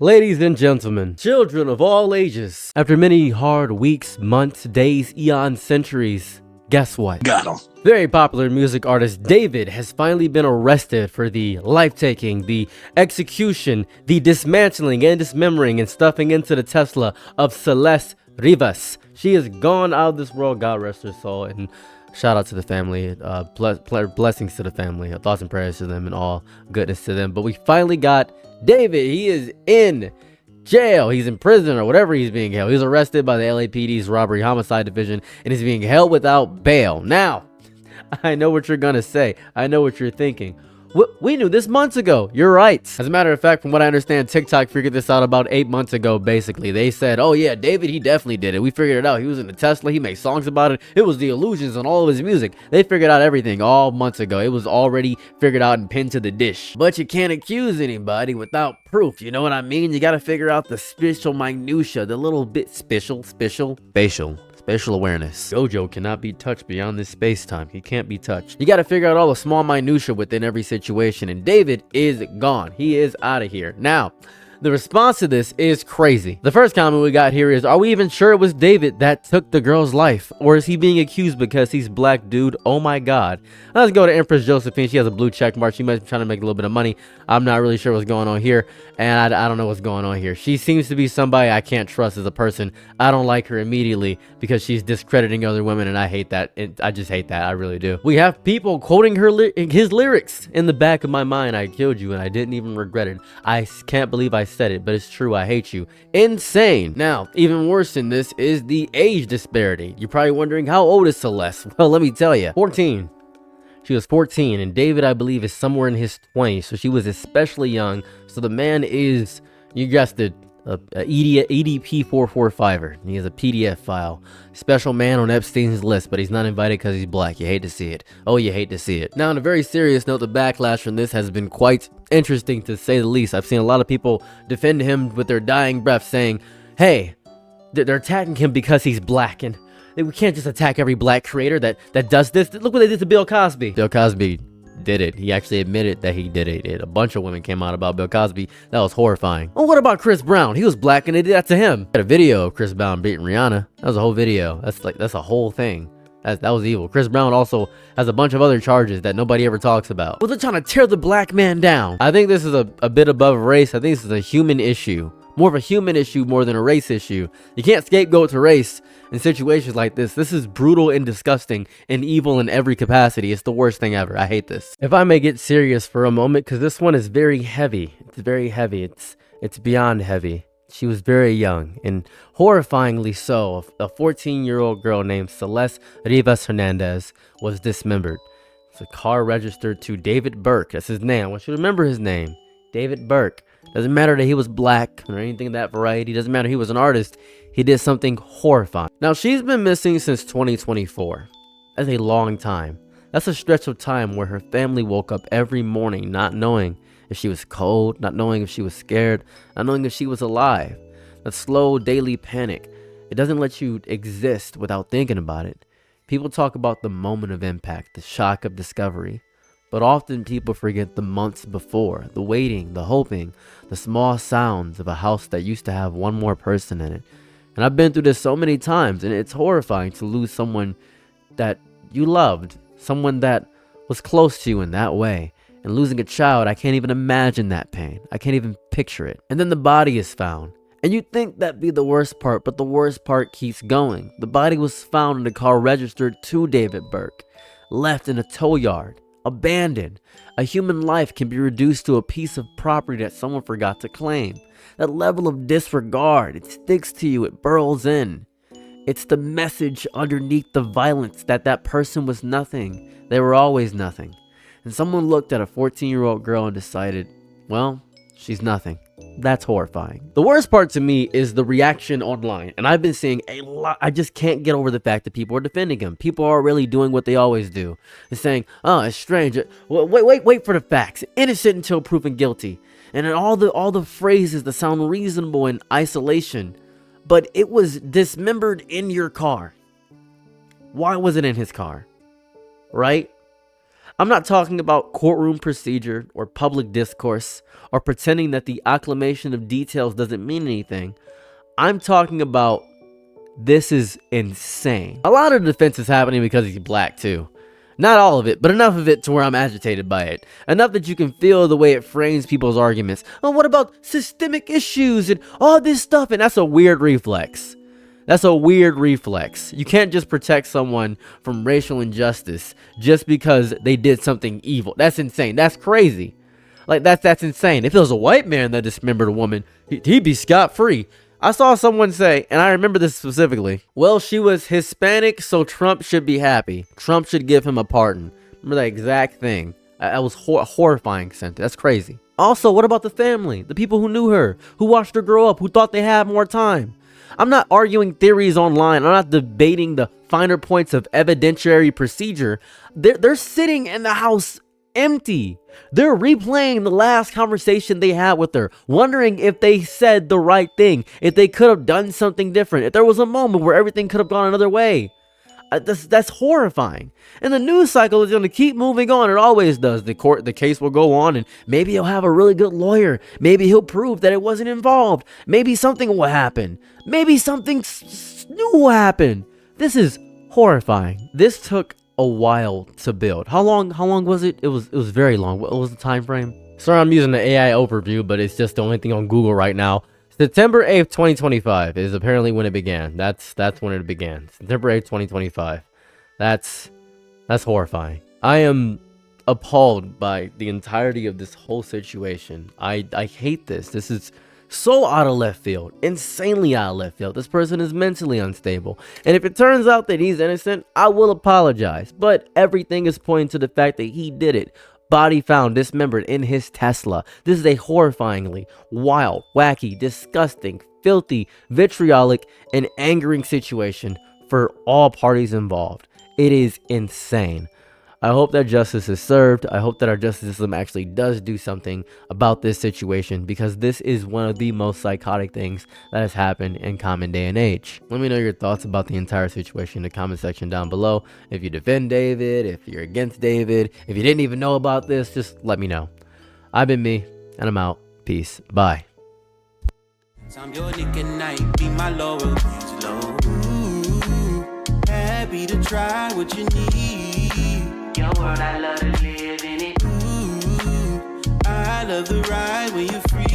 Ladies and gentlemen, children of all ages, after many hard weeks, months, days, eons, centuries, guess what? Got him. Very popular music artist David has finally been arrested for the life-taking, the execution, the dismantling and dismembering and stuffing into the Tesla of Celeste Rivas. She is gone out of this world, God rest her soul, and shout out to the family, blessings to the family, thoughts and prayers to them and all goodness to them. But we finally got David. He is in jail. He's in prison or whatever he's being held. He was arrested by the LAPD's robbery homicide division and is being held without bail. Now, I know what you're gonna say. I know what you're thinking. We knew this months ago. You're right. As a matter of fact, from what I understand, TikTok figured this out about 8 months ago, basically. They said, oh yeah, David, he definitely did it. We figured it out. He was in the Tesla. He made songs about it. It was the illusions on all of his music. They figured out everything all months ago. It was already figured out and pinned to the dish. But you can't accuse anybody without proof. You know what I mean? You got to figure out the spatial minutia, the little bit spatial awareness. Jojo cannot be touched beyond this space-time. He can't be touched. You got to figure out all the small minutia within every situation, and David is gone. He is out of here. Now, the response to this is crazy. The first comment we got here is, are we even sure it was David that took the girl's life? Or is he being accused because he's black, dude? Oh my God. Let's go to Empress Josephine. She has a blue check mark. She might be trying to make a little bit of money. I'm not really sure what's going on here. And I don't know what's going on here. She seems to be somebody I can't trust as a person. I don't like her immediately because she's discrediting other women, and I hate that. I just hate that. I really do. We have people quoting his lyrics in the back of my mind. I killed you and I didn't even regret it. I can't believe I said it, but it's true. I hate you. Insane. Now, even worse than this is the age disparity. You're probably wondering, how old is Celeste? Well, let me tell you. 14. She was 14, and David, I believe, is somewhere in his 20s, so she was especially young. So the man is, you guessed it, a EDP 445er. He has a PDF file. Special man on Epstein's list, but he's not invited because he's black. You hate to see it. Oh, you hate to see it. Now, on a very serious note, the backlash from this has been quite interesting, to say the least. I've seen a lot of people defend him with their dying breath, saying, hey, they're attacking him because he's black, and we can't just attack every black creator that does this. Look what they did to Bill Cosby. Bill Cosby did it. He actually admitted that he did it. A bunch of women came out about Bill Cosby. That was horrifying. Well, what about Chris Brown? He was black and they did that to him. Had a video of Chris Brown beating Rihanna. That was a whole video. That's a whole thing. That was evil. Chris Brown also has a bunch of other charges that nobody ever talks about. Well, they're trying to tear the black man down. I think this is a bit above race. I think this is a human issue. More of a human issue more than a race issue. You can't scapegoat to race in situations like this. This is brutal and disgusting and evil in every capacity. It's the worst thing ever. I hate this. If I may get serious for a moment, because this one is very heavy. It's very heavy. It's beyond heavy. She was very young, and horrifyingly so. A 14-year-old girl named Celeste Rivas Hernandez was dismembered. It's a car registered to David Burke. That's his name. I want you to remember his name. David Burke. Doesn't matter that he was black or anything of that variety. Doesn't matter he was an artist. He did something horrifying. Now, she's been missing since 2024. That's a long time. That's a stretch of time where her family woke up every morning not knowing if she was cold, not knowing if she was scared, not knowing if she was alive. That slow daily panic. It doesn't let you exist without thinking about it. People talk about the moment of impact, the shock of discovery. But often people forget the months before, the waiting, the hoping, the small sounds of a house that used to have one more person in it. And I've been through this so many times, and it's horrifying to lose someone that you loved, someone that was close to you in that way. And losing a child, I can't even imagine that pain. I can't even picture it. And then the body is found. And you'd think that'd be the worst part, but the worst part keeps going. The body was found in a car registered to David Burke, left in a tow yard. Abandoned. A human life can be reduced to a piece of property that someone forgot to claim. That level of disregard, it sticks to you, it burrows in. It's the message underneath the violence that person was nothing. They were always nothing. And someone looked at a 14-year-old girl and decided, well, she's nothing. That's horrifying. The worst part to me is the reaction online. And I've been seeing a lot. I just can't get over the fact that people are defending him. People are really doing what they always do. They're saying, oh, it's strange. Wait for the facts. Innocent until proven guilty. And then all the phrases that sound reasonable in isolation. But it was dismembered in your car. Why was it in his car? Right? I'm not talking about courtroom procedure or public discourse or pretending that the acclamation of details doesn't mean anything. I'm talking about this is insane. A lot of the defense is happening because he's black too. Not all of it, but enough of it to where I'm agitated by it. Enough that you can feel the way it frames people's arguments. Oh, what about systemic issues and all this stuff? And that's a weird reflex. That's a weird reflex. You can't just protect someone from racial injustice just because they did something evil. That's insane. That's crazy. Like, that's insane. If it was a white man that dismembered a woman, he'd be scot-free. I saw someone say, and I remember this specifically, well, she was Hispanic, so Trump should be happy. Trump should give him a pardon. Remember that exact thing. That was a horrifying sentence. That's crazy. Also, what about the family? The people who knew her, who watched her grow up, who thought they had more time? I'm not arguing theories online. I'm not debating the finer points of evidentiary procedure. They're sitting in the house empty. They're replaying the last conversation they had with her, wondering if they said the right thing, if they could have done something different, if there was a moment where everything could have gone another way. That's horrifying. And the news cycle is going to keep moving on. It always does. The case will go on, and maybe he'll have a really good lawyer. Maybe he'll prove that it wasn't involved. Maybe something will happen. Maybe something new will happen. This is horrifying. This took a while to build. How long was it? It was very long. What was the time frame? Sorry, I'm using the AI overview, but it's just the only thing on Google right now. September 8th, 2025 is apparently when it began. That's when it began. September 8th, 2025. That's horrifying. I am appalled by the entirety of this whole situation. I hate this. This is so out of left field, insanely out of left field. This person is mentally unstable. And if it turns out that he's innocent, I will apologize. But everything is pointing to the fact that he did it. Body found dismembered in his Tesla. This is a horrifyingly wild, wacky, disgusting, filthy, vitriolic, and angering situation for all parties involved. It is insane. I hope that justice is served. I hope that our justice system actually does do something about this situation, because this is one of the most psychotic things that has happened in common day and age. Let me know your thoughts about the entire situation in the comment section down below. If you defend David, if you're against David, if you didn't even know about this, just let me know. I've been me, and I'm out. Peace. Bye. I'm your nigga night, be my loyalties low. Ooh, happy to try what you need. Your world, I love to live in it. Ooh, I love the ride when you're free.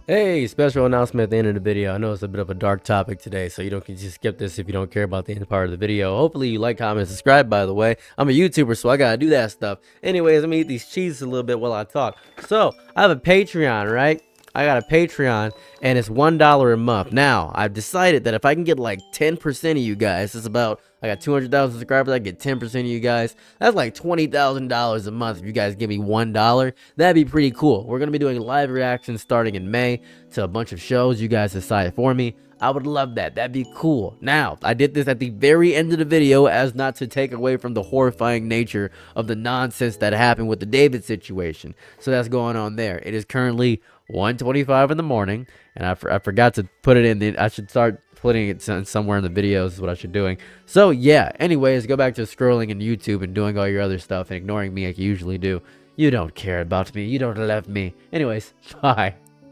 Hey, special announcement at the end of the video. I know it's a bit of a dark topic today, so you can just skip this if you don't care about the end part of the video. Hopefully you like, comment, subscribe, by the way. I'm a YouTuber, so I gotta do that stuff. Anyways, let me eat these cheeses a little bit while I talk. So, I have a Patreon, right? I got a Patreon, and it's $1 a month. Now, I've decided that if I can get like 10% of you guys, it's about, I got 200,000 subscribers, I get 10% of you guys. That's like $20,000 a month if you guys give me $1. That'd be pretty cool. We're going to be doing live reactions starting in May to a bunch of shows you guys decided for me. I would love that. That'd be cool. Now, I did this at the very end of the video as not to take away from the horrifying nature of the nonsense that happened with the David situation. So that's going on there. It is currently 1:25 in the morning, and I forgot to put it in. I should start putting it somewhere in the videos is what I should doing. So yeah, anyways, go back to scrolling in YouTube and doing all your other stuff and ignoring me like you usually do. You don't care about me. You don't love me. Anyways, bye.